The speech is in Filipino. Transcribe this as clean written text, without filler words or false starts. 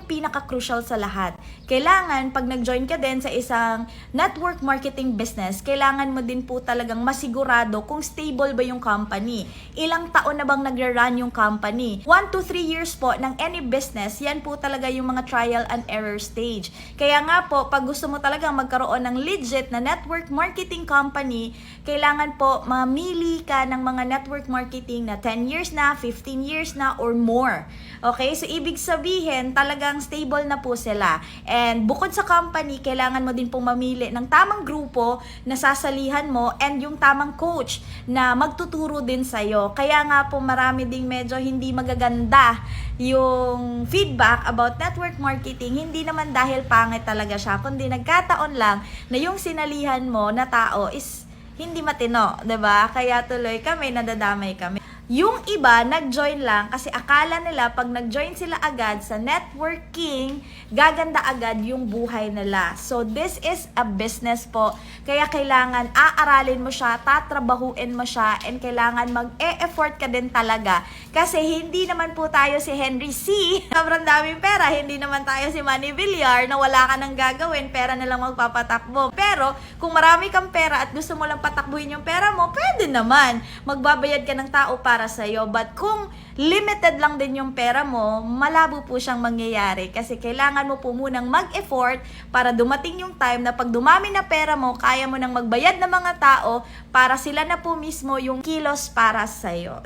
yung pinaka-crucial sa lahat. Kailangan, pag nag-join ka din sa isang network marketing business, kailangan mo din po talagang masigurado kung stable ba yung company. Ilang taon na bang nagra-run yung company? 1 to 3 years po ng any business, yan po talaga yung mga trial and error stage. Kaya nga po, pag gusto mo talagang magkaroon ng legit na network marketing company, kailangan po mamili ka ng mga network marketing na 10 years na, 15 years na, or more. Okay? So, ibig sabihin, talagang stable na po sila. And bukod sa company, kailangan mo din pong mamili ng tamang grupo na sasalihan mo and yung tamang coach na magtuturo din sa'yo. Kaya nga po marami ding medyo hindi magaganda yung feedback about network marketing. Hindi naman dahil pangit talaga siya, kundi nagkataon lang na yung sinalihan mo na tao is hindi matino, 'di ba? Kaya tuloy kami, nadadamay kami. Yung iba, nag-join lang kasi akala nila pag nag-join sila agad sa networking, gaganda agad yung buhay nila. So, this is a business po. Kaya kailangan aaralin mo siya, tatrabahuin mo siya, and kailangan mag-e-effort ka din talaga. Kasi hindi naman po tayo si Henry C. Sobrang daming pera. Hindi naman tayo si Manny Villar na wala ka nang gagawin, pera na lang magpapatakbo. Pero, kung marami kang pera at gusto mo lang patakbuhin yung pera mo, pwede naman. Magbabayad ka ng tao para sa'yo. But kung limited lang din yung pera mo, malabo po siyang mangyayari. Kasi kailangan mo po munang mag-effort para dumating yung time na pag dumami na pera mo, kaya mo nang magbayad ng mga tao para sila na po mismo yung kilos para sa'yo.